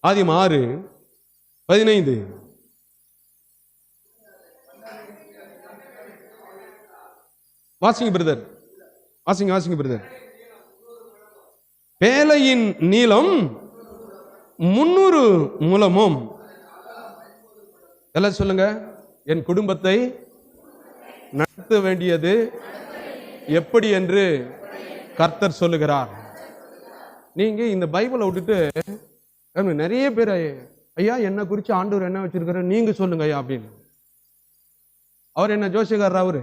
ஆதியாகமம் 6:15. வாசிங்க பிரதர், வாசிங்க பிரதர். பேழையின் நீளம் 300 முழமும். எல்லாம் சொல்லுங்க. என் குடும்பத்தை நடத்த வேண்டியது எப்படி என்று கர்த்தர் சொல்லுகிறார். நீங்க இந்த பைபிளை விட்டுட்டு நிறைய பேர் ஐயா என்ன குறிச்சு ஆண்டவர் என்ன வச்சிருக்காரு நீங்க சொல்லுங்க ஐயா அப்படின்னு. அவர் என்ன ஜோசியக்காரர்? அவரு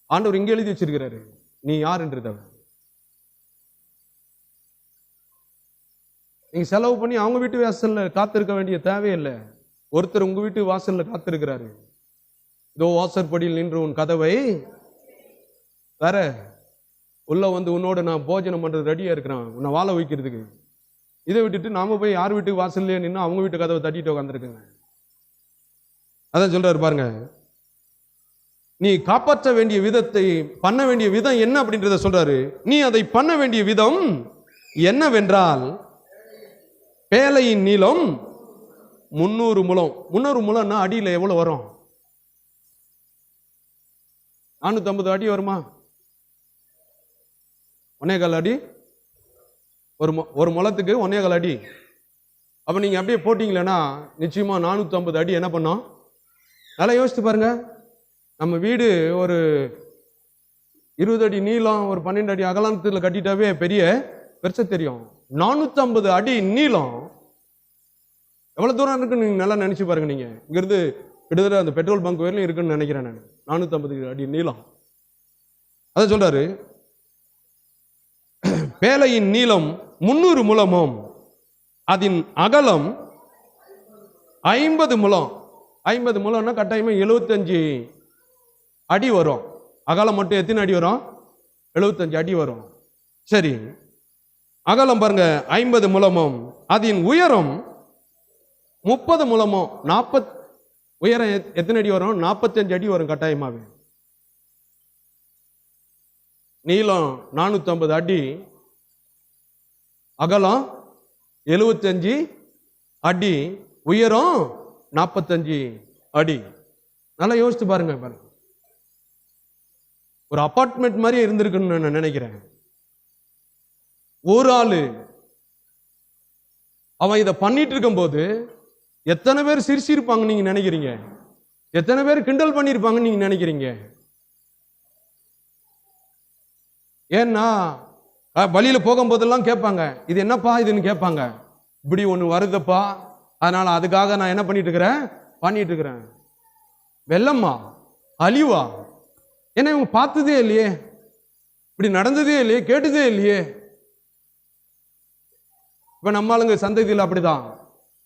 ஆண்டவர் இங்க எழுதி வச்சிருக்கிறாரு நீ யாருன்றது. நீங்க செலவு பண்ணி அவங்க வீட்டு வாசல்ல காத்திருக்க வேண்டிய தேவையில்லை. ஒருத்தர் உங்க வீட்டு வாசல்ல காத்திருக்கிறாரு. இதோ வாசற்படியில் நின்று உன் கதவை வேற உள்ள வந்து உன்னோட நான் போஜனம் பண்றது ரெடியா இருக்கிறேன் உன்னை வாழ வைக்கிறதுக்கு. இதை விட்டுட்டு நாம போய் யார் வீட்டுக்கு வாசல்லே நின்று அவங்க வீட்டு கதவை தட்டிட்டு உட்காந்துருக்குங்க. அதான் சொல்றாரு பாருங்க, நீ காப்பாற்ற வேண்டிய விதத்தை பண்ண வேண்டிய விதம் என்ன அப்படின்றத சொல்றாரு. நீ அதை பண்ண வேண்டிய விதம் என்னவென்றால், பேழையின் நீளம் 300 முழம். 300 முழம்னா அடியில் எவ்வளவு வரும்? 450 அடி வருமா? 1.25 அடி. ஒரு முழத்துக்கு 1.25 அடி. அப்ப நீங்க அப்படியே போட்டீங்களேன்னா நிச்சயமா 450 அடி என்ன பண்ணோம்? நல்லா யோசித்து பாருங்க. நம்ம வீடு ஒரு 20 அடி நீளம், ஒரு 12 அடி அகலத்தில் கட்டிட்டாவே பெரிய பெருசா தெரியும். 450 அடி நீளம் எவ்வளவு தூரம் இருக்குன்னு நீங்க நல்லா நினைச்சு பாருங்க. நீங்க இங்கிருந்து கிட்டத்தட்ட அந்த பெட்ரோல் பங்க் வரையிலும் இருக்குன்னு நினைக்கிறேன் நான். 450 அடி நீளம். அதான் சொல்றாரு, பேழையின் நீளம் 300 முழமும் அதன் அகலம் 50 முழம். 50 முழம்னா கட்டாயமா 75 அடி வரும். அகலம் மட்டும் எத்தனை அடி வரும்? 75 அடி வரும். சரி, அகலம் பாருங்க 50 முழமும் அதன் உயரம் 30 முழமும். 40 உயரம் எத்தனை அடி வரும்? 45 அடி வரும் கட்டாயமாவே. நீளம் 450 அடி, அகலம் 75 அடி, உயரம் 45 அடி. நல்லா யோசிச்சு பாருங்க. ஒரு அபார்ட்மெண்ட் மாதிரி இருந்திருக்குன்னு நான் நினைக்கிறேன். ஒரு ஆளு அவன் இதை பண்ணிட்டு இருக்கும் போது எத்தனை பேர் சிரிச்சிருப்பாங்க நீங்க நினைக்கிறீங்க? எத்தனை பேர் கிண்டல் பண்ணிருப்பாங்கன்னு நீங்க நினைக்கிறீங்க? ஏன்னா வழியில போகும்போதெல்லாம் கேட்பாங்க, இது என்னப்பா இதுன்னு கேட்பாங்க. இப்படி ஒண்ணு வருதுப்பா, அதனால அதுக்காக நான் என்ன பண்ணிட்டு இருக்கிறேன். வெள்ளம்மா, அழிவா? ஏன்னா இவங்க பார்த்ததே இல்லையே, இப்படி நடந்ததே இல்லையே, கேட்டதே இல்லையே. இப்ப நம்ம ஆளுங்க சந்ததியில் அப்படிதான்.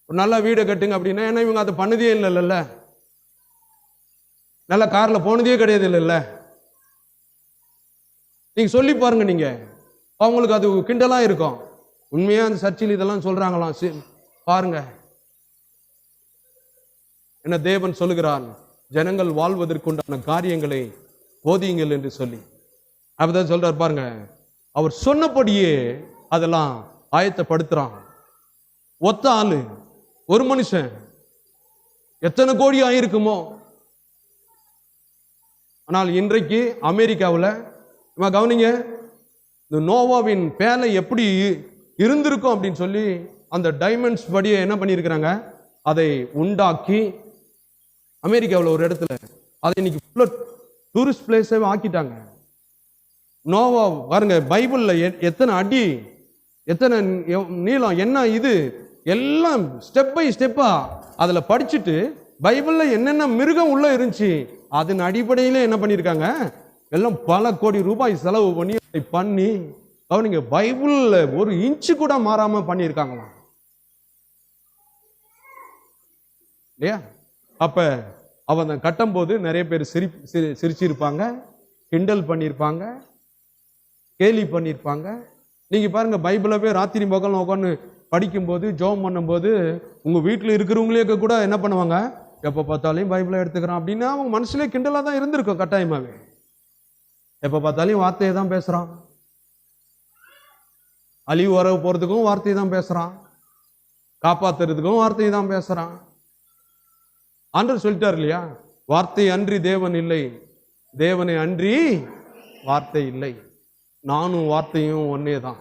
ஒரு நல்ல வீடை கட்டுங்க அப்படின்னா, ஏன்னா இவங்க அதை பண்ணதே இல்லைல்ல, நல்ல கார்ல போனதே கிடையாது இல்லைல்ல. நீங்க சொல்லி பாருங்க, நீங்க அவங்களுக்கு அது கிண்டலா இருக்கும். உண்மையா அந்த சர்ச்சில் இதெல்லாம் சொல்றாங்களாம் பாருங்க. என்ன தேவன் சொல்லுகிறான், ஜனங்கள் வாழ்வதற்குண்டான காரியங்களை போதியுங்கள் என்று சொல்லி. அப்பதான் சொல்றார் பாருங்க, அவர் சொன்னபடியே அதெல்லாம் ஆயத்தப்படுத்துறான். ஒத்த ஆளு, ஒரு மனுஷன் எத்தனை கோடி ஆயிருக்குமோ. ஆனால் இன்றைக்கு அமெரிக்காவில் கவனிங்க, இந்த நோவாவின் பேலை எப்படி இருந்திருக்கும் அப்படின்னு சொல்லி அந்த டைமண்ட்ஸ் படியை என்ன பண்ணியிருக்கிறாங்க, அதை உண்டாக்கி அமெரிக்காவில் ஒரு இடத்துல அதை இன்னைக்கு டூரிஸ்ட் பிளேஸே ஆக்கிட்டாங்க. நோவா பாருங்க, பைபிள்ல எத்தனை அடி, எத்தனை நீளம், என்ன இது எல்லாம் ஸ்டெப் பை ஸ்டெப்பா அதுல படிச்சுட்டு பைபிள்ல என்னென்ன மிருகம் உள்ள இருந்துச்சு அதன் அடிப்படையில என்ன பண்ணிருக்காங்க, எல்லாம் பல கோடி ரூபாய் செலவு பண்ணி அவனுங்க பைபிள்ல ஒரு இன்ச்சு கூட மாறாம பண்ணியிருக்காங்களாம் இல்லையா? அப்ப அவன் கட்டும் போது நிறைய பேர் சிரிச்சிருப்பாங்க, கிண்டல் பண்ணியிருப்பாங்க, கேலி பண்ணியிருப்பாங்க. நீங்க பாருங்க, பைபிளவே ராத்திரி பகல் உட்காந்து படிக்கும்போது ஜெபம் பண்ணும்போது உங்க வீட்டில் இருக்கிறவங்களே கூட என்ன பண்ணுவாங்க, எப்ப பார்த்தாலையும் பைபிளை எடுத்துக்கிறான் அப்படின்னா அவங்க மனசுலேயே கிண்டலா தான் இருந்திருக்கும் கட்டாயமாவே. எப்ப பார்த்தாலையும் வார்த்தையை தான் பேசுறான். அழிவு வர போறதுக்கும் வார்த்தை தான் பேசுறான், காப்பாத்துறதுக்கும் வார்த்தை தான் பேசுறான். ஆண்டவர் சொல்லிட்டார் இல்லையா, வார்த்தை அன்றி தேவன் இல்லை, தேவனை அன்றி வார்த்தை இல்லை. நானும் வார்த்தையும் ஒன்னே தான்.